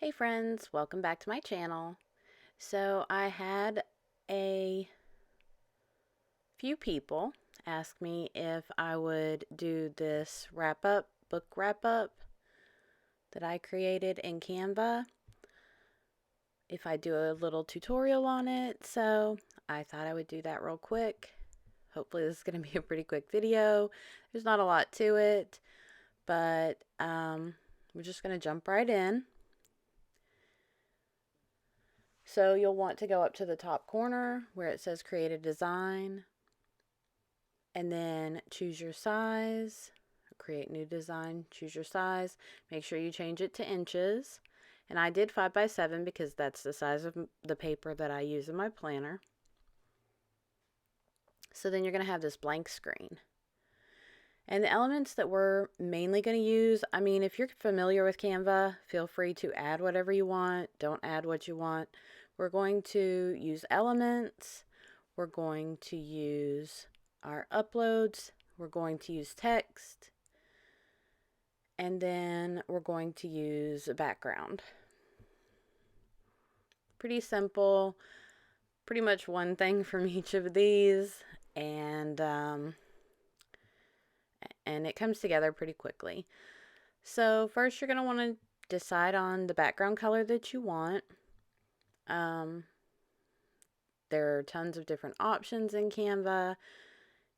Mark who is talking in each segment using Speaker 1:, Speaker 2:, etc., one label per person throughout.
Speaker 1: Hey friends, welcome back to my channel. So I had a few people ask me if I would do this book wrap up that I created in Canva, if I do a little tutorial on it. So I thought I would do that real quick. Hopefully this is going to be a pretty quick video. There's not a lot to it, but we're just going to jump right in. So you'll want to go up to the top corner where it says create a design, and then choose your size, create new design, choose your size. Make sure you change it to inches. And I did 5 by 7 because that's the size of the paper that I use in my planner. So then you're going to have this blank screen. And the elements that we're mainly going to use, I mean, if you're familiar with Canva, feel free to add whatever you want. Don't add what you want. We're going to use elements. We're going to use our uploads. We're going to use text. And then we're going to use a background. Pretty simple. Pretty much one thing from each of these. And it comes together pretty quickly. So first you're going to want to decide on the background color that you want. There are tons of different options in Canva.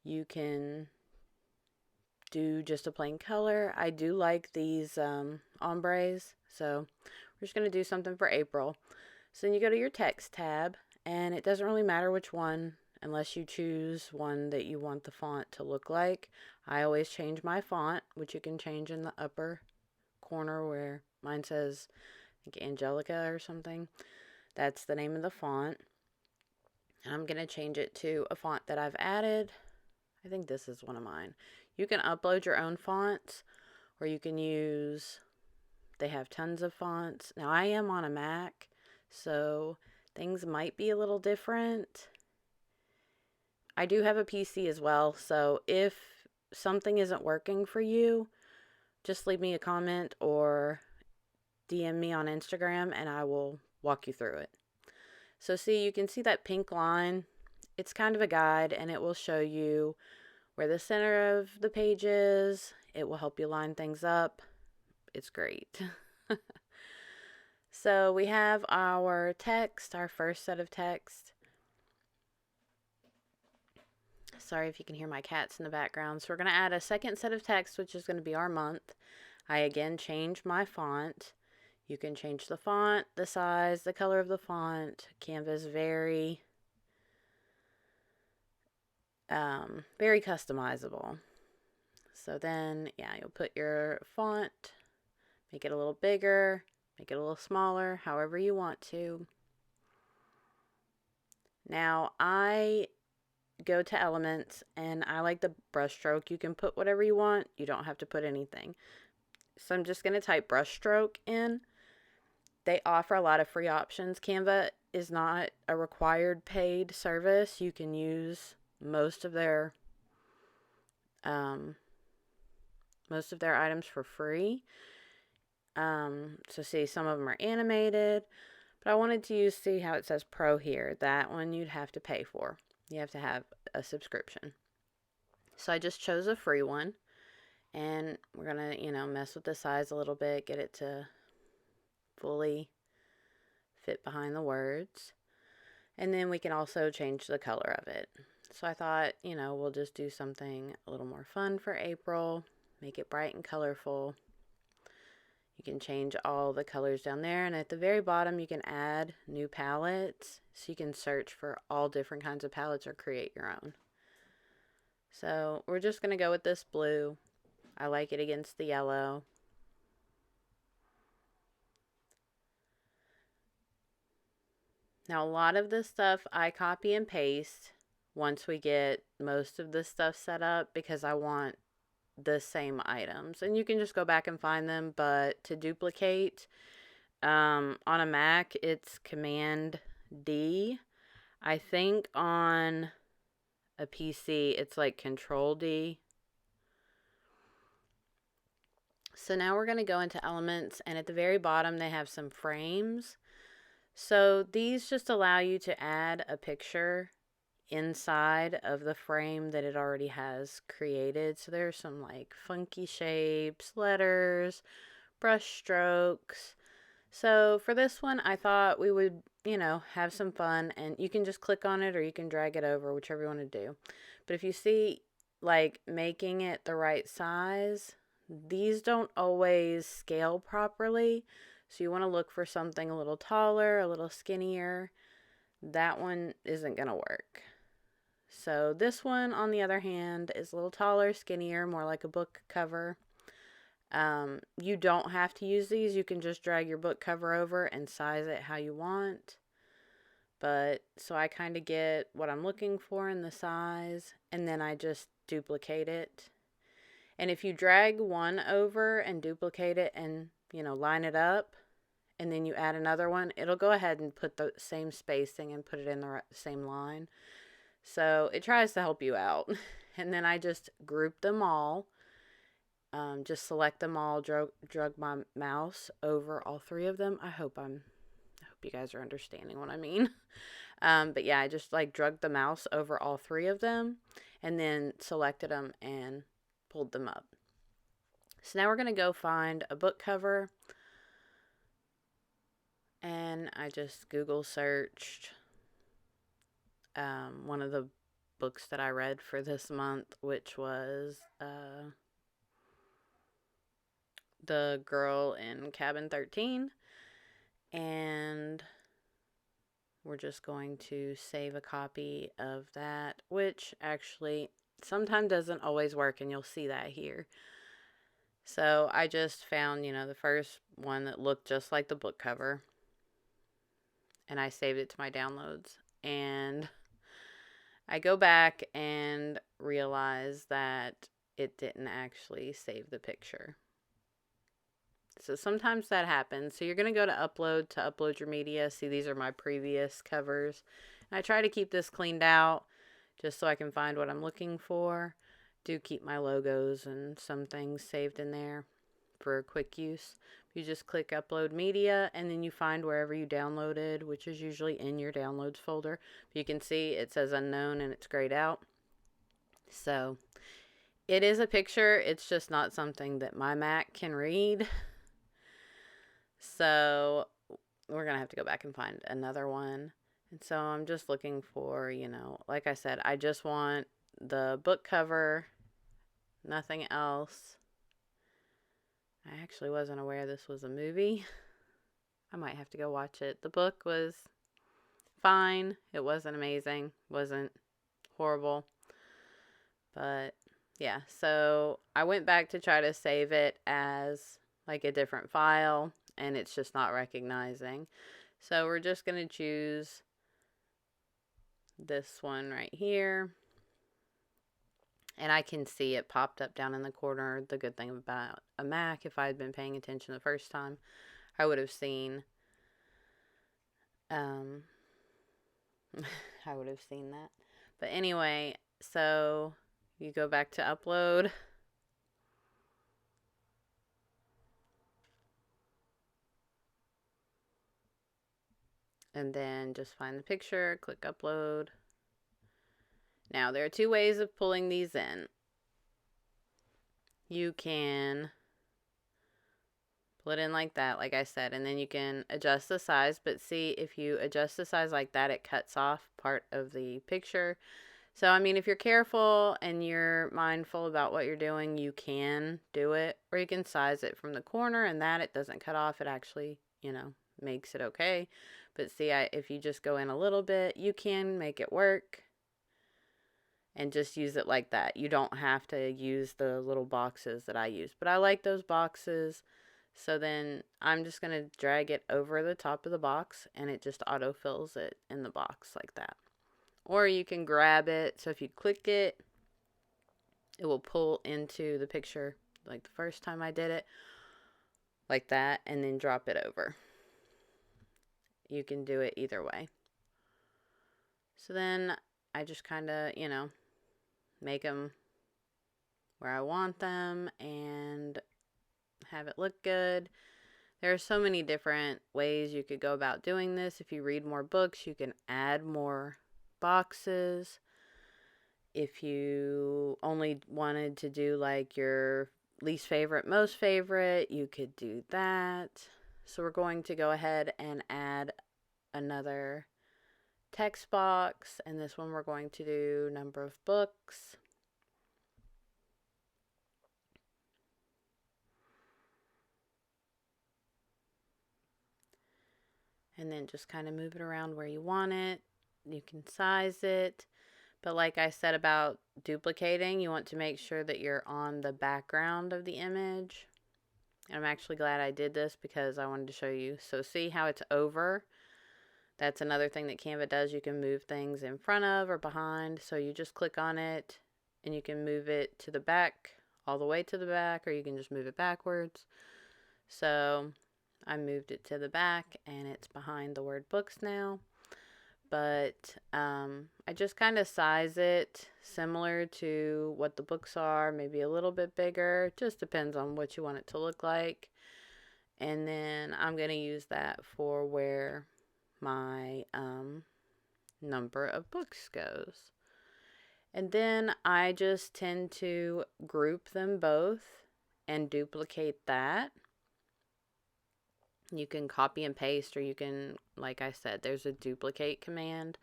Speaker 1: You can do just a plain color. I do like these ombres, so we're just going to do something for April. So then you go to your text tab, and it doesn't really matter which one unless you choose one that you want the font to look like. I always change my font, which you can change in the upper corner where mine says, I think, Angelica or something. That's the name of the font. And I'm going to change it to a font that I've added. I think this is one of mine. You can upload your own fonts, or you can use, they have tons of fonts. Now I am on a Mac, so things might be a little different. I do have a PC as well, so if something isn't working for you, just leave me a comment or DM me on Instagram and I will walk you through it. So see, you can see that pink line. It's kind of a guide, and it will show you where the center of the page is. It will help you line things up. It's great. So we have our text, our first set of text. Sorry if you can hear my cats in the background. So we're going to add a second set of text, which is going to be our month. I again change my font. You can change the font, the size, the color of the font. Canva is very customizable. So then, yeah, you'll put your font, make it a little bigger, make it a little smaller, however you want to. Now, I go to elements, and I like the brush stroke. You can put whatever you want. You don't have to put anything. So I'm just going to type brush stroke in. They offer a lot of free options. Canva is not a required paid service. You can use most of their items for free. So see, some of them are animated, but I wanted to see how it says pro here. That one you'd have to pay for. You have to have a subscription. So I just chose a free one, and we're gonna, mess with the size a little bit, get it to fully fit behind the words. And then we can also change the color of it. So I thought, we'll just do something a little more fun for April, make it bright and colorful. You can change all the colors down there, and at the very bottom you can add new palettes, so you can search for all different kinds of palettes or create your own. So we're just going to go with this blue. I like it against the yellow. Now, a lot of this stuff I copy and paste once we get most of this stuff set up, because I want the same items. And you can just go back and find them, but to duplicate, on a Mac, it's Command D. I think on a PC, it's like Control D. So now we're going to go into elements, and at the very bottom they have some frames. So these just allow you to add a picture inside of the frame that it already has created. So there's some like funky shapes, letters, brush strokes. So for this one, I thought we would, have some fun, and you can just click on it or you can drag it over, whichever you want to do. But if you see, like, making it the right size, these don't always scale properly. So you want to look for something a little taller, a little skinnier. That one isn't going to work. So this one, on the other hand, is a little taller, skinnier, more like a book cover. You don't have to use these. You can just drag your book cover over and size it how you want. But so I kind of get what I'm looking for in the size, and then I just duplicate it. And if you drag one over and duplicate it and, line it up, and then you add another one, it'll go ahead and put the same spacing and put it in the same line. So it tries to help you out. And then I just group them all. Just select them all, drug my mouse over all three of them. I hope you guys are understanding what I mean. But yeah, I just drug the mouse over all three of them and then selected them and pulled them up. So now we're going to go find a book cover. And I just Google searched one of the books that I read for this month, which was The Girl in Cabin 13. And we're just going to save a copy of that, which actually sometimes doesn't always work, and you'll see that here. So I just found, the first one that looked just like the book cover, and I saved it to my downloads. And I go back and realize that it didn't actually save the picture. So sometimes that happens. So you're going to go to upload your media. See, these are my previous covers. And I try to keep this cleaned out just so I can find what I'm looking for. Do keep my logos and some things saved in there for quick use. You just click upload media, and then you find wherever you downloaded, which is usually in your downloads folder. You can see it says unknown and it's grayed out. So it is a picture. It's just not something that my Mac can read. So we're going to have to go back and find another one. And so I'm just looking for, like I said, I just want the book cover, nothing else. I actually wasn't aware this was a movie. I might have to go watch it. The book was fine. It wasn't amazing. Wasn't horrible. But yeah, so I went back to try to save it as like a different file, and it's just not recognizing. So we're just going to choose this one right here. And I can see it popped up down in the corner. The good thing about a Mac, if I had been paying attention the first time, I would have seen I would have seen that. But anyway, so you go back to upload. And then just find the picture, click upload. Now, there are two ways of pulling these in. You can pull it in like that, like I said, and then you can adjust the size. But see, if you adjust the size like that, it cuts off part of the picture. So, I mean, if you're careful and you're mindful about what you're doing, you can do it. Or you can size it from the corner, and that it doesn't cut off. It actually, makes it okay. But see, if you just go in a little bit, you can make it work. And just use it like that. You don't have to use the little boxes that I use. But I like those boxes. So then I'm just going to drag it over the top of the box, and it just autofills it in the box like that. Or you can grab it. So if you click it, it will pull into the picture like the first time I did it. Like that. And then drop it over. You can do it either way. So then I just kind of, make them where I want them and have it look good. There are so many different ways you could go about doing this. If you read more books, you can add more boxes. If you only wanted to do like your least favorite, most favorite, you could do that. So we're going to go ahead and add another text box, and this one we're going to do number of books. And then just kind of move it around where you want it. You can size it. But like I said about duplicating, you want to make sure that you're on the background of the image. And I'm actually glad I did this because I wanted to show you. So see how it's over? That's another thing that Canva does. You can move things in front of or behind. So you just click on it and you can move it to the back, all the way to the back, or you can just move it backwards. So I moved it to the back and it's behind the word books now. But I just kind of size it similar to what the books are, maybe a little bit bigger. It just depends on what you want it to look like. And then I'm going to use that for where my number of books goes. And then I just tend to group them both and duplicate that. You can copy and paste, or you can, like I said, there's a duplicate command.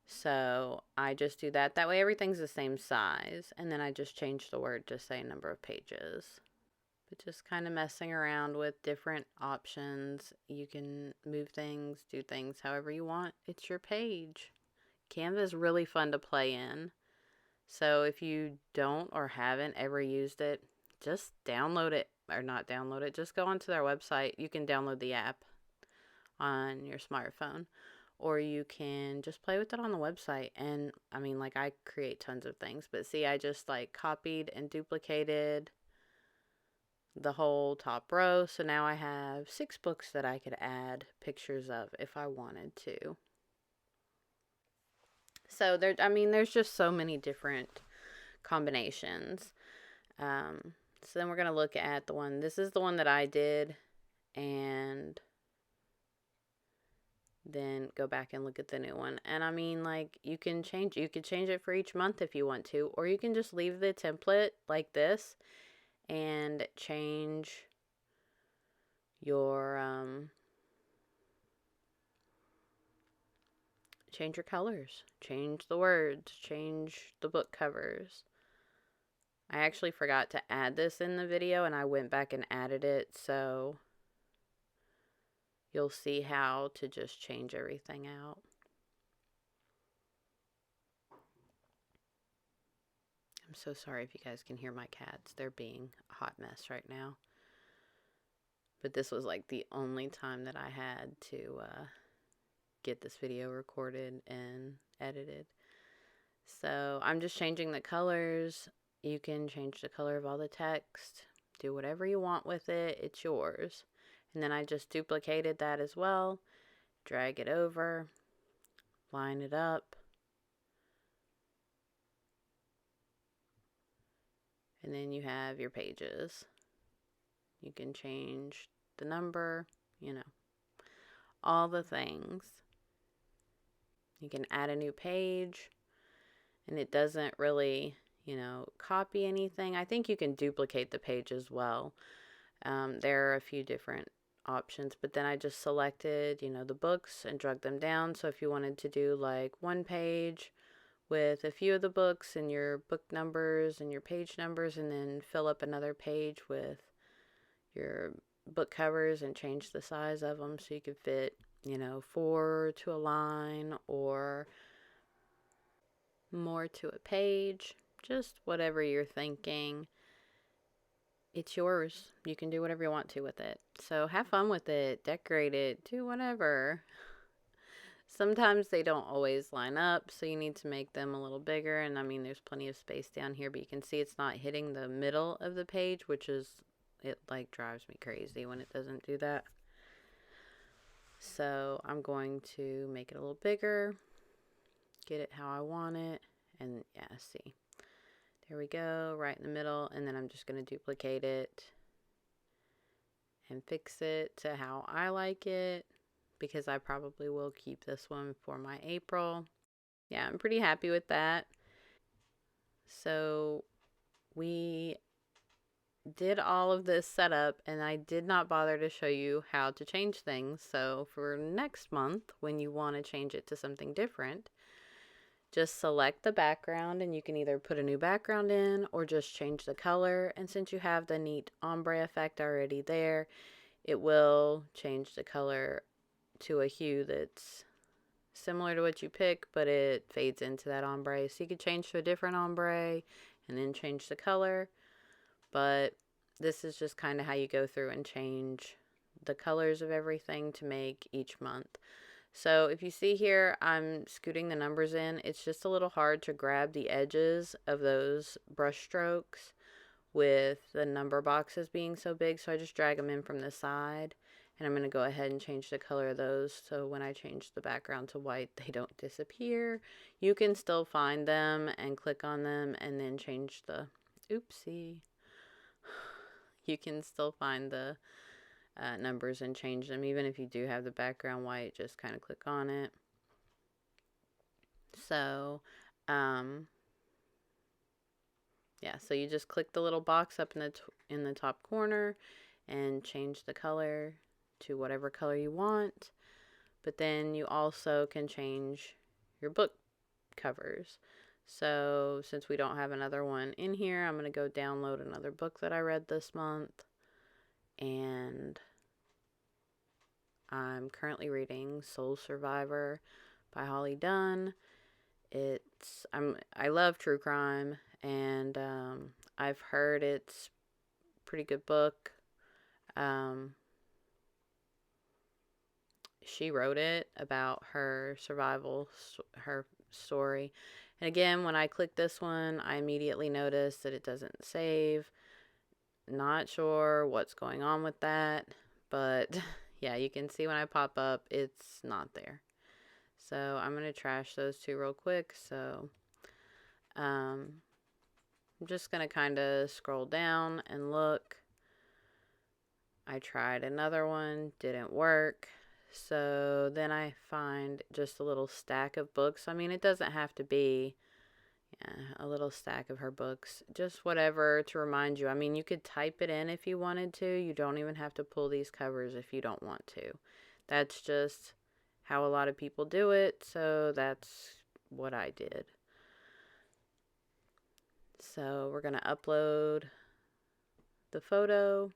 Speaker 1: So I just do that. That way everything's the same size. And then I just change the word to say number of pages. But just kind of messing around with different options. You can move things, do things however you want. It's your page. Canva is really fun to play in. So if you don't or haven't ever used it, just download it. Or not download it, just go onto their website. You can download the app on your smartphone, or you can just play with it on the website. And I mean, like, I create tons of things, but see, I just like copied and duplicated the whole top row. So now I have 6 books that I could add pictures of if I wanted to. So there's just so many different combinations. So then we're going to look at the one, this is the one that I did, and then go back and look at the new one. And I mean, like, you could change it for each month if you want to, or you can just leave the template like this and change your colors, change the words, change the book covers. I actually forgot to add this in the video, and I went back and added it, so you'll see how to just change everything out. I'm so sorry if you guys can hear my cats. They're being a hot mess right now. But this was like the only time that I had to get this video recorded and edited. So I'm just changing the colors. You can change the color of all the text. Do whatever you want with it. It's yours. And then I just duplicated that as well. Drag it over. Line it up. And then you have your pages. You can change the number, all the things. You can add a new page, and it doesn't really, copy anything. I think you can duplicate the page as well. There are a few different options, but then I just selected, the books and drug them down. So if you wanted to do like one page with a few of the books and your book numbers and your page numbers, and then fill up another page with your book covers and change the size of them so you could fit, 4 to a line or more to a page. Just whatever you're thinking. It's yours. You can do whatever you want to with it. So have fun with it. Decorate it. Do whatever. Sometimes they don't always line up, so you need to make them a little bigger. And I mean, there's plenty of space down here, but you can see it's not hitting the middle of the page, which is, it like drives me crazy when it doesn't do that. So I'm going to make it a little bigger, get it how I want it, and yeah, see. There we go, right in the middle, and then I'm just going to duplicate it and fix it to how I like it, because I probably will keep this one for my April. Yeah, I'm pretty happy with that. So we did all of this setup, and I did not bother to show you how to change things. So for next month, when you want to change it to something different, just select the background, and you can either put a new background in or just change the color. And since you have the neat ombre effect already there, it will change the color to a hue that's similar to what you pick, but it fades into that ombre. So you could change to a different ombre and then change the color. But this is just kind of how you go through and change the colors of everything to make each month. So if you see here, I'm scooting the numbers in. It's just a little hard to grab the edges of those brush strokes with the number boxes being so big. So I just drag them in from the side. And I'm going to go ahead and change the color of those, so when I change the background to white, they don't disappear. You can still find them and click on them and then change the, oopsie. You can still find the numbers and change them. Even if you do have the background white, just kind of click on it. So, yeah, so you just click the little box up in the top corner and change the color to whatever color you want. But then you also can change your book covers. So since we don't have another one in here, I'm going to go download another book that I read this month. And I'm currently reading Soul Survivor by Holly Dunn. I love true crime, and I've heard it's a pretty good book. She wrote it about her survival, her story. And again, when I click this one, I immediately notice that it doesn't save. Not sure what's going on with that, but yeah, you can see when I pop up, it's not there. So I'm going to trash those two real quick. So I'm just going to kind of scroll down and look. I tried another one, didn't work. So then I find just a little stack of books. I mean, it doesn't have to be a little stack of her books, just whatever to remind you. I mean, you could type it in if you wanted to. You don't even have to pull these covers if you don't want to. That's just how a lot of people do it, so that's what I did. So we're going to upload the photo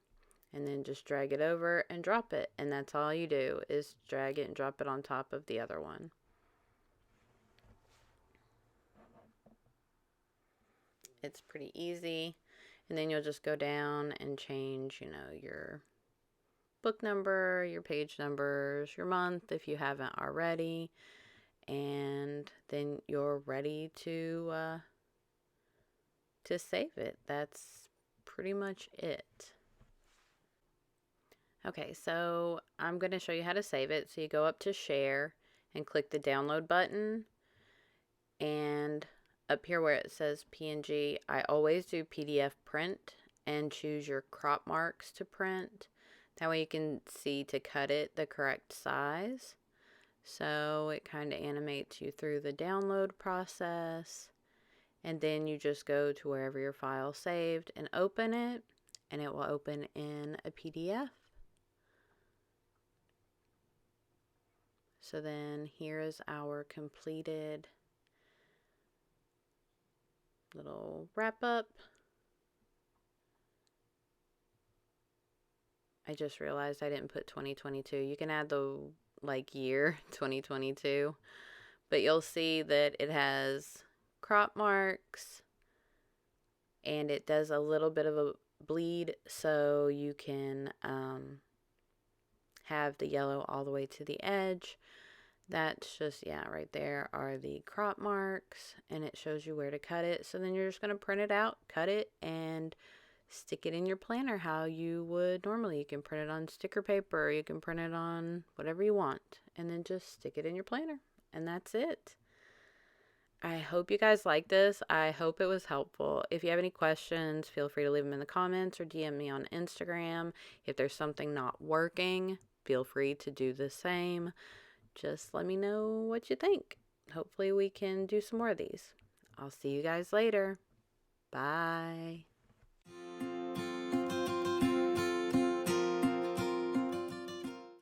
Speaker 1: and then just drag it over and drop it. And that's all you do, is drag it and drop it on top of the other one. It's pretty easy. And then you'll just go down and change, your book number, your page numbers, your month if you haven't already. And then you're ready to save it. That's pretty much it. Okay, so I'm going to show you how to save it. So you go up to Share and click the download button. And up here where it says PNG, I always do PDF print and choose your crop marks to print. That way you can see to cut it the correct size. So it kind of animates you through the download process. And then you just go to wherever your file saved and open it. And it will open in a PDF. So then here is our completed little wrap up. I just realized I didn't put 2022. You can add the year 2022, but you'll see that it has crop marks and it does a little bit of a bleed, so you can have the yellow all the way to the edge. That's just, right there are the crop marks, and it shows you where to cut it. So then you're just going to print it out, cut it, and stick it in your planner how you would normally. You can print it on sticker paper, you can print it on whatever you want, and then just stick it in your planner, and that's it. I hope you guys like this. I hope it was helpful. If you have any questions, feel free to leave them in the comments or DM me on Instagram. If there's something not working, feel free to do the same. Just let me know what you think. Hopefully we can do some more of these. I'll see you guys later. Bye.